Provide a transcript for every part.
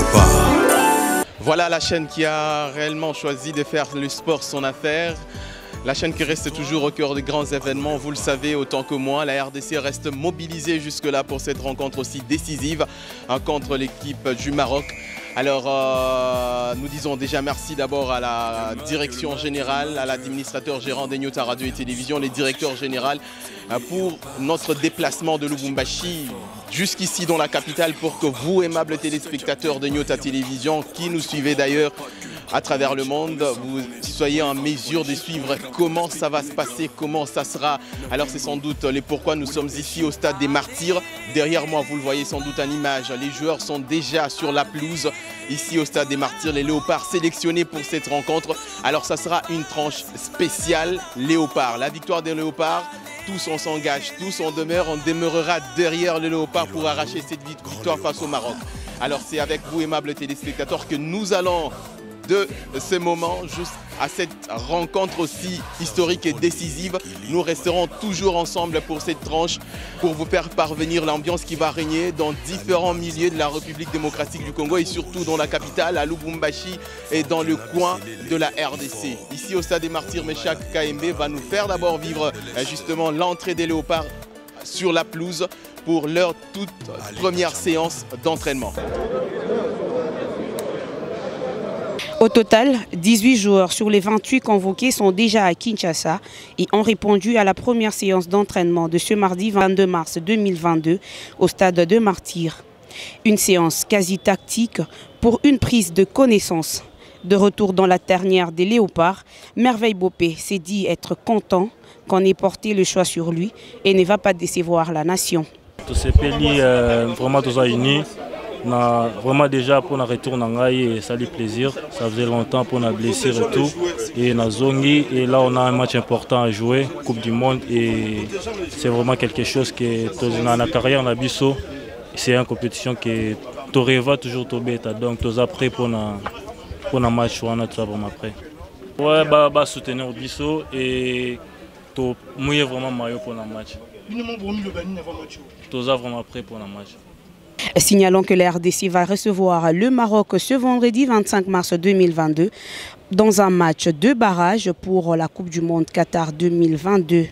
Léopard. Voilà la chaîne qui a réellement choisi de faire le sport son affaire. La chaîne qui reste toujours au cœur des grands événements, vous le savez autant que moi, la RDC reste mobilisée jusque-là pour cette rencontre aussi décisive contre l'équipe du Maroc. Alors nous disons déjà merci d'abord à la direction générale, à l'administrateur gérant des Nyota Radio et Télévision, les directeurs généraux pour notre déplacement de Lubumbashi jusqu'ici dans la capitale pour que vous, aimables téléspectateurs de Nyota Télévision, qui nous suivez d'ailleurs à travers le monde, vous soyez en mesure de suivre comment ça va se passer, comment ça sera. Alors c'est sans doute les pourquoi nous sommes ici au stade des Martyrs. Derrière moi, vous le voyez sans doute en image, les joueurs sont déjà sur la pelouse ici au stade des Martyrs. Les Léopards sélectionnés pour cette rencontre. Alors ça sera une tranche spéciale Léopard. La victoire des Léopards, tous on s'engage, tous on demeurera derrière les Léopards pour arracher cette victoire face au Maroc. Alors c'est avec vous, aimables téléspectateurs, que nous allons de ce moment jusqu'à cette rencontre aussi historique et décisive. Nous resterons toujours ensemble pour cette tranche pour vous faire parvenir l'ambiance qui va régner dans différents milieux de la République démocratique du Congo et surtout dans la capitale, à Lubumbashi et dans le coin de la RDC. Ici au stade des Martyrs, Meshak KMB va nous faire d'abord vivre justement l'entrée des Léopards sur la pelouse pour leur toute première séance d'entraînement. Au total, 18 joueurs sur les 28 convoqués sont déjà à Kinshasa et ont répondu à la première séance d'entraînement de ce mardi 22 mars 2022 au stade de Martyrs. Une séance quasi tactique pour une prise de connaissance. De retour dans la tanière des Léopards, Merveille Bopé s'est dit être content qu'on ait porté le choix sur lui et ne va pas décevoir la nation. Tous ces pays vraiment tous unis. Vraiment déjà pour un retour et ça fait plaisir. Ça faisait longtemps pour une blessure et tout. Et Nazongi, et là on a un match important à jouer, Coupe du Monde. Et c'est vraiment quelque chose qui dans la carrière en Abisso. C'est une compétition qui va toujours tomber. Donc tous après pour un match, on a tout vraiment prêt. Ouais, bah soutenir Abisso et tout mouiller vraiment maillot pour un match. Tous vraiment prêt pour un match. Signalons que la RDC va recevoir le Maroc ce vendredi 25 mars 2022 dans un match de barrage pour la Coupe du Monde Qatar 2022.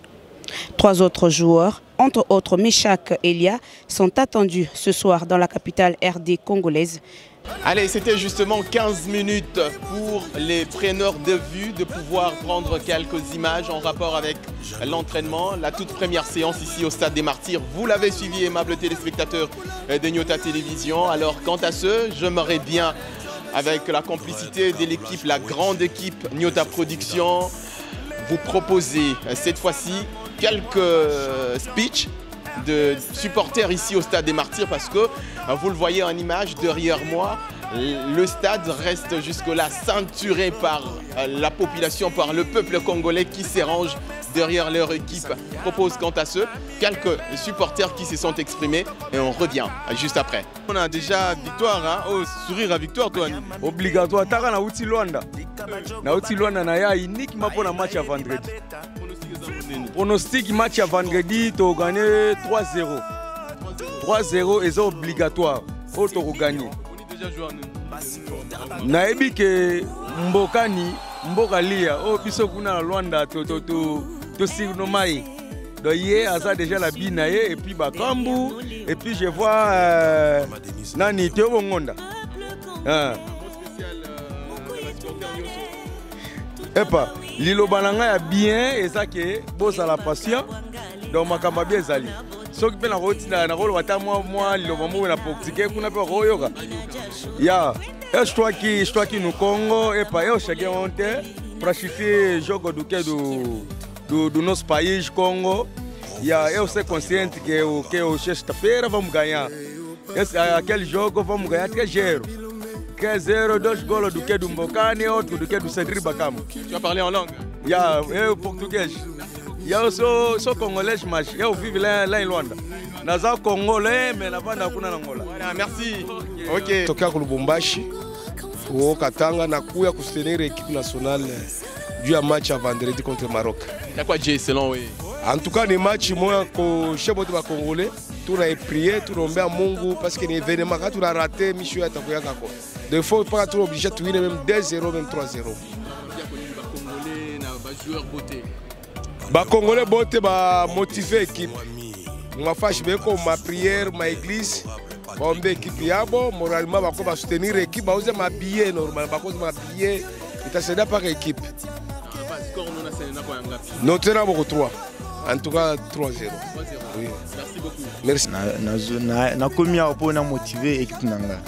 3 autres joueurs, entre autres Meshak Elia, sont attendus ce soir dans la capitale RD congolaise. Allez, c'était justement 15 minutes pour les preneurs de vue de pouvoir prendre quelques images en rapport avec l'entraînement, la toute première séance ici au stade des Martyrs. Vous l'avez suivi, aimables téléspectateurs de Nyota Télévision. Alors quant à ce, j'aimerais bien, avec la complicité de l'équipe, la grande équipe Nyota Production, vous proposer cette fois-ci quelques speeches de supporters ici au stade des Martyrs parce que vous le voyez en image derrière moi, le stade reste jusque-là ceinturé par la population, par le peuple congolais qui s'arrange derrière leur équipe. Je propose quant à ceux quelques supporters qui se sont exprimés et on revient juste après. On a déjà victoire, hein? Oh, sourire à victoire toi. Obligatoire, Tara na uti Luanda. Na uti Luanda na ya uniquement pour le match à vendredi. Pronostic match à vendredi, tu as gagné 3-0. 3-0 et c'est obligatoire. Oh, tu as gagné. Naebi ke Mbokani, Mbokalia, oh, biso kuna Luanda, to signomai. Donc hier, ça déjà la binaye et puis Bakambu et puis je vois Nani Théo Ngonda. Et pas, Lilo Bananga est bien et ça que bosse à la passion. Donc makamba bien zali. Ce qui peut la routine na rôle wata moi Lilo Bamou na politique kuna pe royoka. Ya, je crois qui nous Congo et pas chacun honte pratiquer jogo do nosso país Congo. Eu sei consciente que o sexta-feira vamos ganhar. Aquele jogo vamos ganhar 3-0. 3-0, 2 gols do Mbokani, outro do Cedri Bakam. Tu vas parler en langue? Eu português. Eu sou congolais, mas eu vivo lá em Luanda. Nós somos congolais, mas na banda kuna Angola. Voilà, merci. Ok. Tokea ku Lubumbashi, au Katanga na kuya kustenir l'équipe nationale du match à vendredi contre le Maroc. Il y a quoi Jay selon oui? En tout cas, les matchs, moi, quand je suis congolais, tout a prié, tout a mis à Mungu, parce que les événements, quand tout a raté, Michel a tapé à quoi. Des fois, il faut pas tout obligé de tuer même 2-0, même 3-0. Les Congolais boté ba motiver l'équipe. Ma fâche beko ma prière, ma église, ba ombe équipe yabo, moralement ba ko ba soutenir l'équipe, ba oser m'habiller normal, ba ko m'habiller, et ça c'est par équipe. Notre sera beaucoup 3. En tout cas 3-0. Oui. Merci beaucoup. Merci. Na komi a pour na motiver équipe nanga.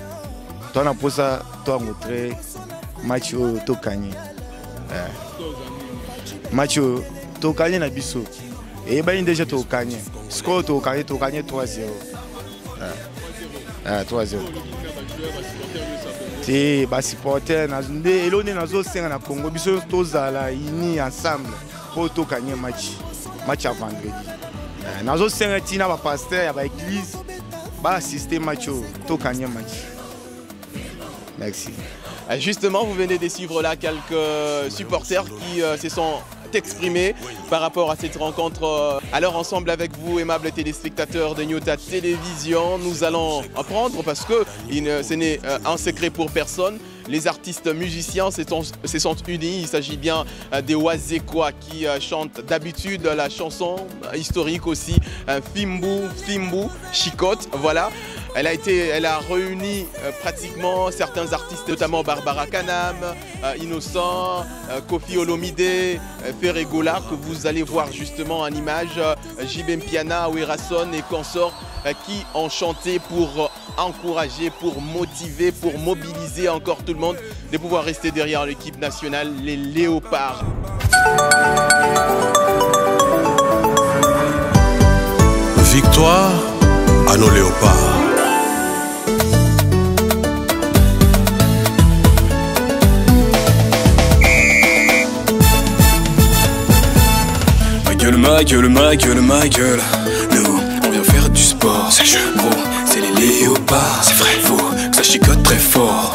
Toi na posa toi montrer match au to gagner. Match au to gagner na biso. Et ben déjà to gagner. Score to gagner 3-0. 3-0. C'est ba supporter na nde elone na zo senga na Congo biso to zala ini ensemble pour to gagner match à vendredi. Nous avons senti que pasteur, l'église, va assister match au gagner match. Merci. Justement, vous venez de suivre là quelques supporters qui se sont exprimés par rapport à cette rencontre. Alors ensemble avec vous, aimables téléspectateurs de Nyota Télévision, nous allons apprendre parce que ce n'est un secret pour personne. Les artistes musiciens se sont unis. Il s'agit bien des Wazekwa qui chantent d'habitude la chanson historique aussi, Fimbu, Chicotte. Voilà. Elle a réuni pratiquement certains artistes, notamment Barbara Kanam, Innocent, Kofi Olomide, Ferregola, que vous allez voir justement en image, Jibem Piana, Werason et consorts qui ont chanté pour encourager, pour motiver, pour mobiliser encore tout le monde de pouvoir rester derrière l'équipe nationale, les Léopards. Victoire à nos Léopards. Ma gueule. Nous, on vient faire du sport. C'est le jeu, gros, c'est les Léopards. C'est vrai, faux, que ça chicote très fort.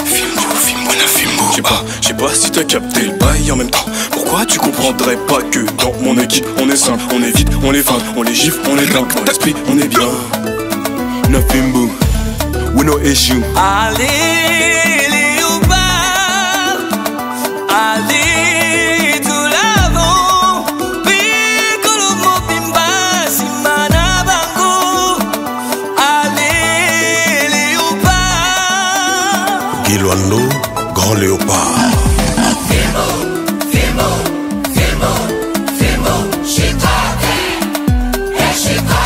Je sais pas si t'as capté le bail en même temps. Pourquoi tu comprendrais pas que dans mon équipe, on est simple, on est vite, on les feinte, on les gifle, on les trinque. Dans l'esprit, on est bien. No fimbo, we no issue. Allez, Léopards, allez, tout l'avant. Piccolo mobimba, simana bango. Allez, Léopards. Guilwando, grand Léopard.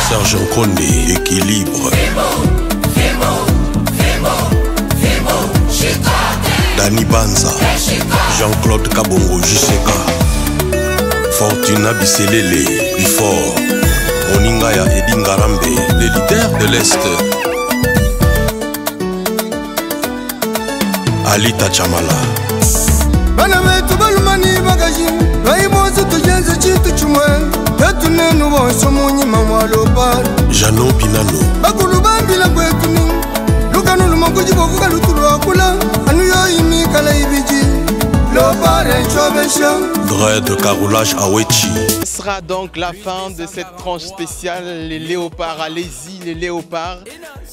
Serge Nkondé, équilibre. Dani Banza, Jean-Claude Kabongo, JCK. Fortuna Bisselele, Bifort. Oningaya Edingarambe, les leaders de l'Est. Alita Chamala. Banametu balumani bagaji, baimozi tujenze chitu chumwe. Yatunenu bonso munyima mwalopa. Jano Pinano. Bakulu bambila kwetuni. Lukanu lumanguji bokuka lutulu wakula. Anuyo imikala ibiji. Lopare chobesha. Dread carroulage à Wechi. Ce sera donc la fin de cette tranche spéciale, les Léopards. Allez-y, les Léopards.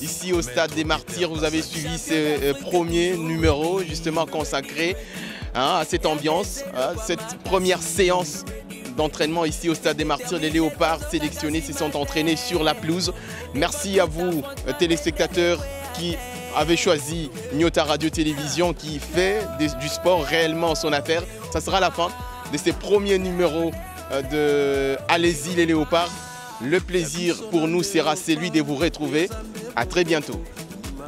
Ici au Stade des Martyrs, vous avez suivi ce premier numéro justement consacré à cette ambiance, cette première séance d'entraînement ici au Stade des Martyrs. Les Léopards sélectionnés se sont entraînés sur la pelouse. Merci à vous, téléspectateurs, qui avez choisi Nyota Radio Télévision, qui fait du sport réellement son affaire. Ça sera la fin de ces premiers numéros de Allez-y les Léopards. Le plaisir pour nous sera celui de vous retrouver. À très bientôt.